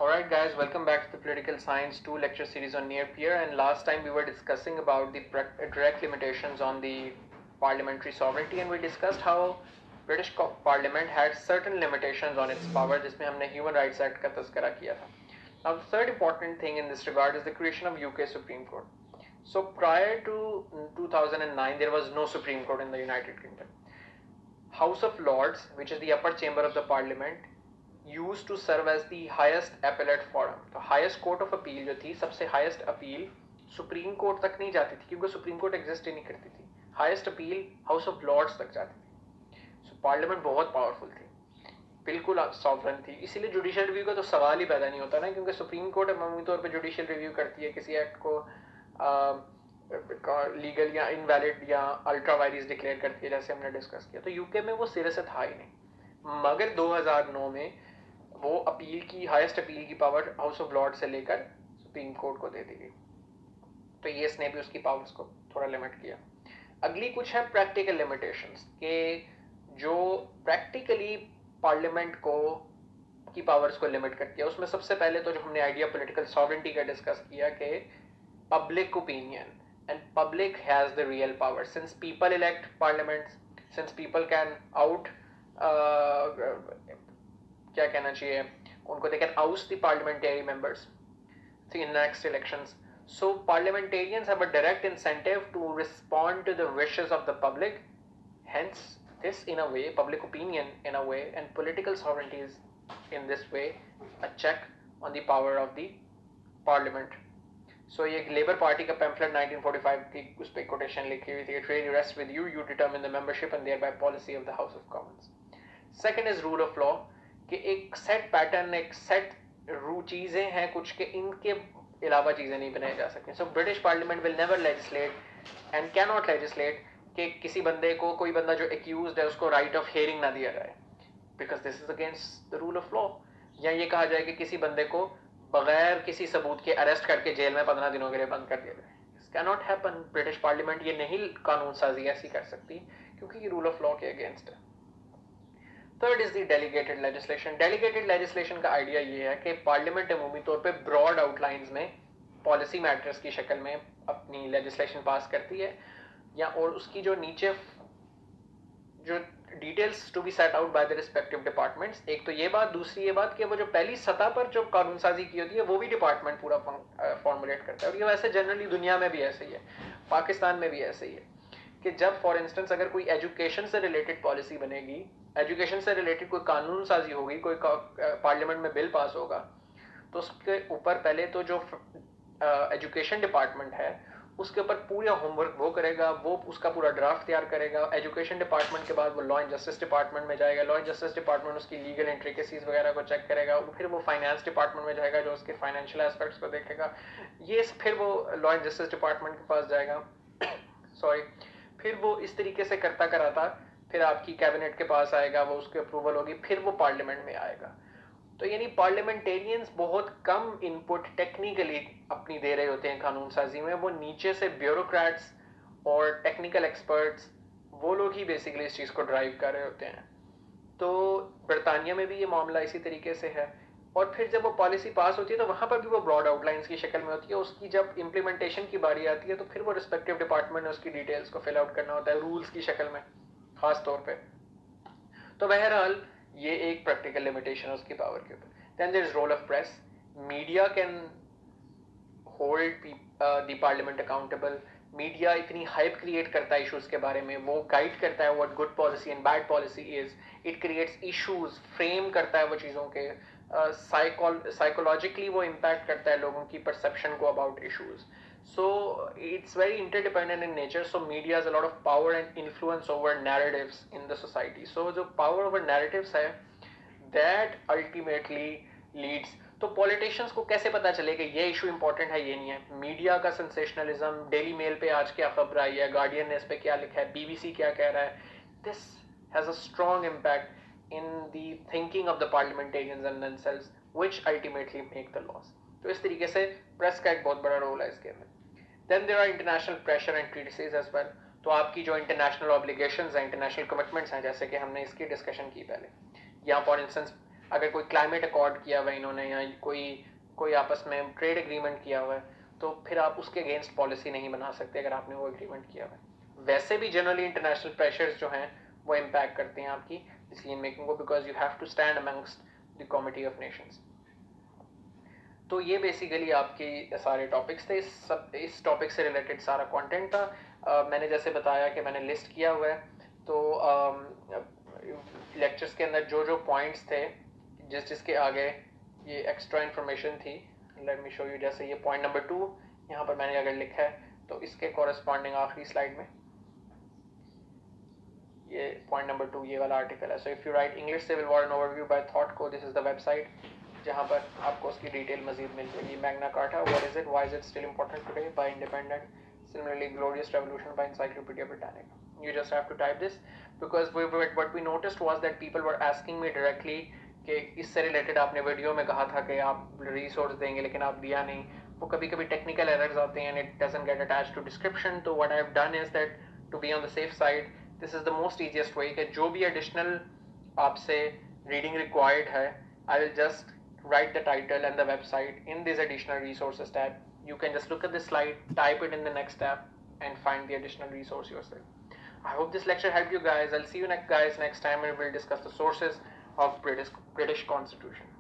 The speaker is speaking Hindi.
Alright guys, welcome back to the Political Science 2 lecture series on near peer, and last time we were discussing about the direct limitations on the parliamentary sovereignty, and we discussed how British Parliament had certain limitations on its power जिसमें हमने Human Rights Act का तस्करा किया था. Now the third important thing in this regard is the creation of UK Supreme Court. So prior to 2009 there was no Supreme Court in the United Kingdom. House of Lords, which is the upper chamber of the parliament, used to serve as the highest appellate forum. तो highest court of appeal जो थी, सबसे highest appeal सुप्रीम कोर्ट तक नहीं जाती थी क्योंकि सुप्रीम कोर्ट एग्जिस्ट ही नहीं करती थी. Highest appeal House of Lords तक जाती थी. सो पार्लियामेंट बहुत पावरफुल थी, बिल्कुल सॉवरन थी. इसीलिए जुडिशियल रिव्यू का तो सवाल ही पैदा नहीं होता ना, क्योंकि सुप्रीम कोर्ट अमूमी तौर पर जुडिशियल रिव्यू करती है किसी एक्ट को लीगल या इनवैलिड या अल्ट्रा वायरिस डिक्लेयर करती है, जैसे हमने डिस्कस किया. तो यूके में वो सिरे से था ही नहीं, मगर 2009 में वो अपील की हाईएस्ट अपील की पावर हाउस ऑफ लॉर्ड से लेकर सुप्रीम कोर्ट को दे दी गई. तो ये इसने भी उसकी पावर्स को थोड़ा लिमिट किया. अगली कुछ है प्रैक्टिकल लिमिटेशंस के जो प्रैक्टिकली पार्लियामेंट को की पावर्स को लिमिट करती है. उसमें सबसे पहले तो जो हमने आइडिया पॉलिटिकल सॉवरेंटी का डिस्कस किया कि public opinion and public has the real power since people elect parliaments, since people can क्या कहना चाहिए उनको, they can oust the parliamentary members in next elections. So parliamentarians have a direct incentive to respond to the wishes of the public. Hence this in a way, public opinion in a way, and political sovereignty is in this way a check on the power of the parliament. So ये लेबर पार्टी का पैम्फलेट 1945 की उस पर कोटेशन लिखी हुई थी, it really rest with you, you determine the membership and thereby policy of the house of Commons. Second is rule of law, कि एक सेट पैटर्न, एक सेट चीजें हैं कुछ के, इनके अलावा चीजें नहीं बनाई जा सकती. So British parliament will never legislate and can not legislate कि किसी बंदे को, कोई बंदा जो एक्यूज्ड है उसको राइट ऑफ हियरिंग ना दिया जाए, because this is against the rule of law. या ये कहा जाए कि किसी बंदे को बगैर किसी सबूत के अरेस्ट करके जेल में 15 दिनों के लिए बंद कर दिया जाए. This can not happen. British parliament ये नहीं कानून साजी ऐसी कर सकती क्योंकि ये रूल ऑफ लॉ के अगेंस्ट है. Third is the delegated legislation. Delegated legislation का आइडिया ये है कि पार्लियामेंट अमूमी तौर पे ब्रॉड आउटलाइंस में पॉलिसी मैटर्स की शक्ल में अपनी लेजिस्लेशन पास करती है, या और उसकी जो नीचे जो details to be set out by the respective departments. एक तो ये बात, दूसरी ये बात कि वो जो पहली सतह पर जो कानून साजी की होती है वो भी डिपार्टमेंट पूरा फॉर्मुलेट करता है. और ये वैसे जनरली दुनिया में भी ऐसे ही है, पाकिस्तान में भी ऐसे ही है कि जब फॉर इंस्टेंस अगर कोई एजुकेशन से रिलेटेड पॉलिसी बनेगी, एजुकेशन से रिलेटेड कोई कानून साजी होगी, कोई पार्लियामेंट में बिल पास होगा, तो उसके ऊपर पहले तो जो एजुकेशन डिपार्टमेंट है उसके ऊपर पूरा होमवर्क वो करेगा, वो उसका पूरा ड्राफ्ट तैयार करेगा. एजुकेशन डिपार्टमेंट के बाद वो लॉ एंड जस्टिस डिपार्टमेंट में जाएगा, लॉ एंड जस्टिस डिपार्टमेंट उसकी लीगल इंट्रिकेसीज वगैरह को चेक करेगा, फिर वो फाइनेंस डिपार्टमेंट में जाएगा जो उसके फाइनेंशियल एस्पेक्ट्स को देखेगा. ये फिर वो लॉ एंड जस्टिस डिपार्टमेंट के पास जाएगा सॉरी, फिर वो इस तरीके से करता कराता फिर आपकी कैबिनेट के पास आएगा, वो उसकी अप्रूवल होगी, फिर वो पार्लियामेंट में आएगा. तो यानी पार्लियामेंटेरियंस बहुत कम इनपुट टेक्निकली अपनी दे रहे होते हैं कानून साजी में. वो नीचे से ब्यूरोक्रेट्स और टेक्निकल एक्सपर्ट्स, वो लोग ही बेसिकली इस चीज़ को ड्राइव कर रहे होते हैं. तो बरतानिया में भी ये मामला इसी तरीके से है. और फिर जब वो पॉलिसी पास होती है तो वहाँ पर भी वो ब्रॉड आउटलाइंस की शक्ल में होती है. उसकी जब इम्प्लीमेंटेशन की बारी आती है तो फिर वो रिस्पेक्टिव डिपार्टमेंट ने उसकी डिटेल्स को फिल आउट करना होता है रूल्स की शक्ल में खास तौर पर. तो बहरहाल ये एक प्रैक्टिकल लिमिटेशन है उसकी पावर के ऊपर. Then there is role of press. Media can hold the parliament accountable. Media इतनी हाइप क्रिएट करता है इश्यूज के बारे में, वो गाइड करता है what good policy and bad policy is. It creates issues, frame करता है वो चीज़ों के, साइकोलॉजिकली वो इम्पैक्ट करता है लोगों की परसेप्शन को about issues. So it's very interdependent in nature. So media has a lot of power and influence over narratives in the society. So the power over narratives है that ultimately leads. तो पॉलिटिशियंस को कैसे पता चले कि ये इशू इंपॉर्टेंट है, ये नहीं है? मीडिया का सेंसेशनलिज्म, डेली मेल पे आज क्या खबर आई है, गार्डियन ने इस पे क्या लिखा है, बीबीसी क्या कह रहा है, this has a strong impact in the thinking of the parliamentarians and themselves which ultimately make the laws. तो इस तरीके से प्रेस का एक बहुत बड़ा रोल है इसके अंदर. Then there are international pressure and treaties as well. तो आपकी जो इंटरनेशनल ऑब्लिगेशंस हैं, इंटरनेशनल कमिटमेंट्स हैं, जैसे कि हमने इसकी डिस्कशन की पहले, यहाँ फॉर इंस्टेंस अगर कोई क्लाइमेट अकॉर्ड किया हुआ है इन्होंने, या कोई आपस में ट्रेड एग्रीमेंट किया हुआ है, तो फिर आप उसके अगेंस्ट पॉलिसी नहीं बना सकते अगर आपने वो एग्रीमेंट किया हुआ है। वैसे भी जनरली इंटरनेशनल प्रेशर्स जो हैं वो इम्पैक्ट करते हैं आपकी डिसीजन मेकिंग को, because you have to stand amongst the committee of nations. तो ये बेसिकली आपकी सारे टॉपिक्स थे, इस टॉपिक से रिलेटेड सारा कंटेंट था। मैंने जैसे बताया कि मैंने लिस्ट किया हुआ है, तो लेक्चर्स के अंदर जो जो पॉइंट्स थे जिसके आगे ये एक्स्ट्रा इन्फॉर्मेशन थी, लेट मी शो यू। जैसे ये पॉइंट नंबर 2 यहाँ पर मैंने अगर लिखा है, तो इसके कॉरेस्पॉन्डिंग आखिरी स्लाइड में ये पॉइंट नंबर 2 ये वाला आर्टिकल है। So if you write English Civil War an overview by ThoughtCo, this is the website जहाँ पर आपको उसकी डिटेल मजीद मिल जाएगी। Magna Carta, what is it, why is it still important today, by Independent, similarly Glorious Revolution by Encyclopaedia Britannica. You just have to type this, because what we noticed was that people were asking me directly कि इससे रिलेटेड आपने वीडियो में कहा था कि आप रिसोर्स देंगे लेकिन आप दिया नहीं। वो कभी कभी टेक्निकल एरर्स आते हैं and it doesn't get attached to description. तो what I have done is that to be on the safe side, this is the most easiest way कि जो भी एडिशनल आपसे रीडिंग रिक्वायर्ड है, I will just write the title and the website in this additional resources tab. You can just look at this slide, type it in the next tab, and find the additional resource yourself. I hope this lecture helped you guys. I'll see you next time, and we'll discuss the sources of British Constitution.